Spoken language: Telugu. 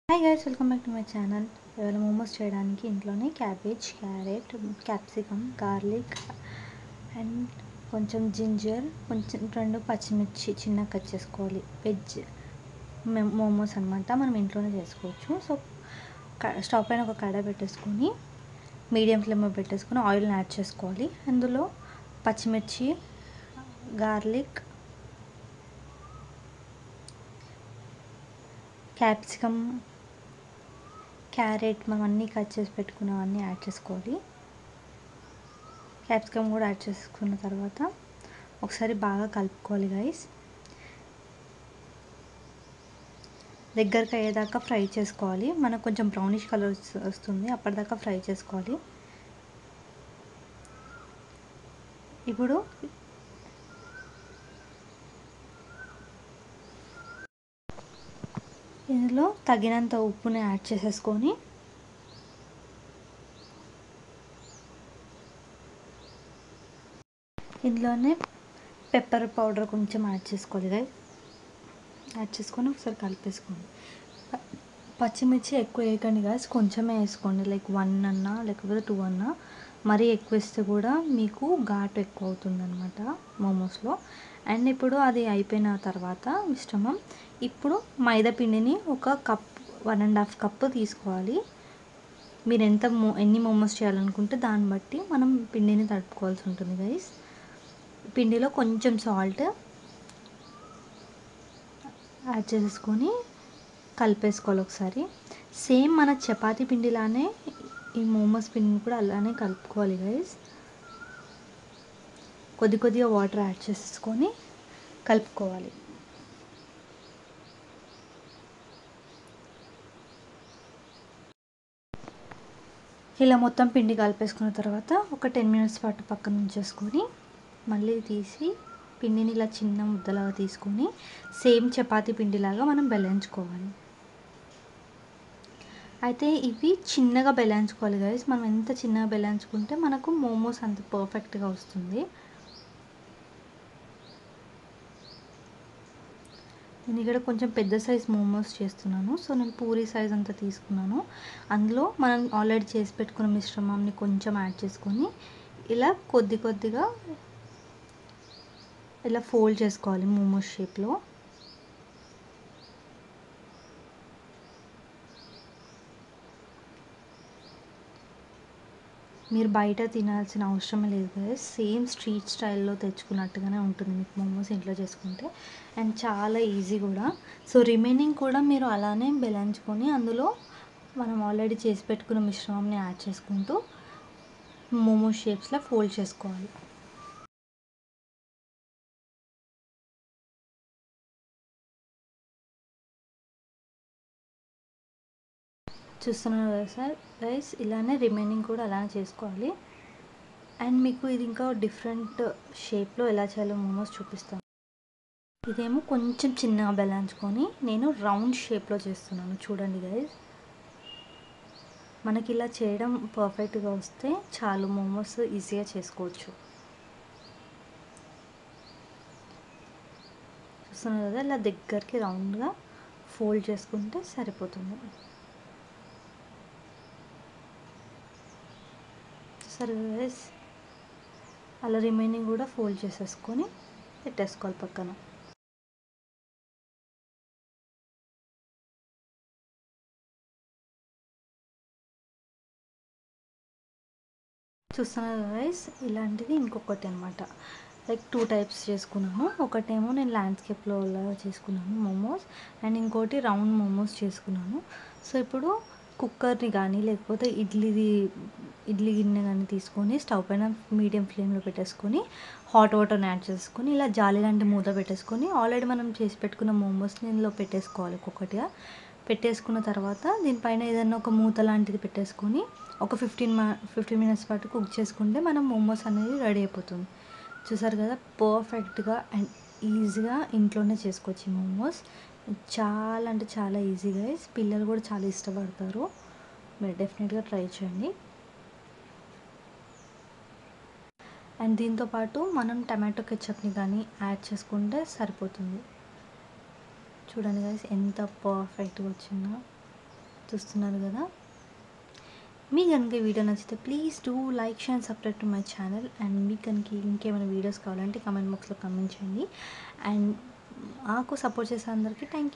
Hi guys, welcome back to my channel. ఇవాళ మోమోస్ చేయడానికి ఇంట్లోనే cabbage, carrot, capsicum, garlic and కొంచెం జింజర్, కొంచెం 2 పచ్చిమిర్చి చిన్నగా కట్ చేసుకోవాలి. వెజ్ మోమోస్ అనమాట, మనం ఇంట్లోనే చేసుకోవచ్చు. సో స్టవ్ పైన ఒక కడాయి పెట్టేసుకొని మీడియం ఫ్లేమ్లో పెట్టేసుకొని ఆయిల్ని యాడ్ చేసుకోవాలి. అందులో పచ్చిమిర్చి, గార్లిక్, క్యాప్సికమ్, క్యారెట్ మనం అన్నీ కట్ చేసి పెట్టుకున్నవన్నీ యాడ్ చేసుకోవాలి. క్యాప్సికమ్ కూడా యాడ్ చేసుకున్న తర్వాత ఒకసారి బాగా కలుపుకోవాలి గైస్. దగ్గరకు అయ్యేదాకా ఫ్రై చేసుకోవాలి. మనకు కొంచెం బ్రౌనిష్ కలర్ వస్తుంది, అప్పటిదాకా ఫ్రై చేసుకోవాలి. ఇప్పుడు ఇందులో తగినంత ఉప్పుని యాడ్ చేసేసుకొని ఇందులోనే పెప్పర్ పౌడర్ కొంచెం యాడ్ చేసుకోవాలి గైస్. యాడ్ చేసుకొని ఒకసారి కలిపేసుకోండి. పచ్చిమిర్చి ఎక్కువ వేయకండి గైస్, కొంచెమే వేసుకోండి. లైక్ 1 అన్నా లేకపోతే 2 అన్నా. మరీ ఎక్కువ వేస్తే కూడా మీకు ఘాటు ఎక్కువ అవుతుందన్నమాట మోమోస్లో. అండ్ ఇప్పుడు అది అయిపోయిన తర్వాత మిశ్రమం, ఇప్పుడు మైదా పిండిని ఒక కప్ 1.5 కప్పు తీసుకోవాలి. మీరు ఎన్ని మోమోస్ చేయాలనుకుంటే దాన్ని బట్టి మనం పిండిని తడుపుకోవాల్సి ఉంటుంది గైస్. పిండిలో కొంచెం సాల్ట్ యాడ్ చేసేసుకొని కలిపేసుకోవాలి ఒకసారి. సేమ్ మన చపాతీ పిండిలానే ఈ మోమోస్ పిండిని కూడా అలానే కలుపుకోవాలి గైస్. కొద్దిగా వాటర్ యాడ్ చేసేసుకొని కలుపుకోవాలి. ఇలా మొత్తం పిండి కలిపేసుకున్న తర్వాత ఒక 10 మినిట్స్ పాటు పక్కన ఉంచేసుకొని మళ్ళీ తీసి పిండిని ఇలా చిన్న ముద్దలాగా తీసుకొని సేమ్ చపాతీ పిండిలాగా మనం బెల్లించుకోవాలి. అయితే ఇవి చిన్నగా బెల్లించుకోవాలి గైస్. మనం ఎంత చిన్నగా బెల్లించుకుంటే మనకు మోమోస్ అంత పర్ఫెక్ట్గా వస్తుంది. నేను ఇక్కడ కొంచెం పెద్ద సైజ్ మోమోస్ చేస్తున్నాను, సో నేను పూరి సైజ్ అంతా తీసుకున్నాను. అందులో మనం ఆల్రెడీ చేసి పెట్టుకున్న మిశ్రమాన్ని కొంచెం యాడ్ చేసుకొని ఇలా కొద్దిగా ఇలా ఫోల్డ్ చేసుకోవాలి మోమోస్ షేప్లో. మీరు బయట తినాల్సిన అవసరం లేదు కదా, సేమ్ స్ట్రీట్ స్టైల్లో తెచ్చుకున్నట్టుగానే ఉంటుంది మీకు మోమోస్ ఇంట్లో చేసుకుంటే. అండ్ చాలా ఈజీ కూడా. సో రిమైనింగ్ కూడా మీరు అలానే బెల్లించుకొని అందులో మనం ఆల్రెడీ చేసి పెట్టుకున్న మిశ్రమంని యాడ్ చేసుకుంటూ మోమోస్ షేప్స్లో ఫోల్డ్ చేసుకోవాలి. చూస్తున్నారు కదా సార్ గైస్, ఇలానే రిమైనింగ్ కూడా అలానే చేసుకోవాలి. అండ్ మీకు ఇది ఇంకా డిఫరెంట్ షేప్లో ఎలా చేయాలో మోమోస్ చూపిస్తాను. ఇదేమో కొంచెం చిన్నగా బెల్లించుకొని నేను రౌండ్ షేప్లో చేస్తున్నాను. చూడండి గైస్, మనకి ఇలా చేయడం పర్ఫెక్ట్గా వస్తే చాలు, మోమోస్ ఈజీగా చేసుకోవచ్చు. చూస్తున్నారు కదా, ఇలా దగ్గరికి రౌండ్గా ఫోల్డ్ చేసుకుంటే సరిపోతుంది. సరే గైస్, అలా రిమైనింగ్ కూడా ఫోల్డ్ చేసేసుకొని పెట్టేసుకోవాలి పక్కన. చూస్తున్నారు గైస్, ఇలాంటిది ఇంకొకటి అనమాట. లైక్ 2 టైప్స్ చేసుకున్నాను. ఒకటేమో నేను ల్యాండ్స్కేప్లో లాగా చేసుకున్నాను మోమోస్, అండ్ ఇంకోటి రౌండ్ మోమోస్ చేసుకున్నాను. సో ఇప్పుడు కుక్కర్ని కానీ లేకపోతే ఇడ్లీ గిన్నె కానీ తీసుకొని స్టవ్ పైన మీడియం ఫ్లేమ్లో పెట్టేసుకొని హాట్ వాటర్ని యాడ్ చేసుకొని ఇలా జాలి లాంటి మూత పెట్టేసుకొని ఆల్రెడీ మనం చేసి పెట్టుకున్న మోమోస్ని ఇందులో పెట్టేసుకోవాలి. ఒక్కొక్కటిగా పెట్టేసుకున్న తర్వాత దీనిపైన ఏదైనా ఒక మూత లాంటిది పెట్టేసుకొని ఒక 15 మినిట్స్ పాటు కుక్ చేసుకుంటే మనం మోమోస్ అనేది రెడీ అయిపోతుంది. చూసారు కదా, పర్ఫెక్ట్గా అండ్ ఈజీగా ఇంట్లోనే చేసుకోవచ్చు ఈ మోమోస్. చాలా అంటే చాలా ఈజీ గైస్. పిల్లలు కూడా చాలా ఇష్టపడతారు. మీరు డెఫినెట్గా ట్రై చేయండి. అండ్ దీంతోపాటు మనం టమాటో కెచప్ని కానీ యాడ్ చేసుకుంటే సరిపోతుంది. చూడండి గైస్, ఎంత పర్ఫెక్ట్గా వచ్చిందో. చూస్తున్నారు కదా. మీకు కనుక ఈ వీడియో నచ్చితే please do like, share and subscribe to my channel. And మీకు కనుక ఇంకేమైనా వీడియోస్ కావాలంటే కామెంట్ బాక్స్లో కామెంట్ చేయండి. అండ్ నాకు సపోర్ట్ చేసే అందరికీ థ్యాంక్ యూ.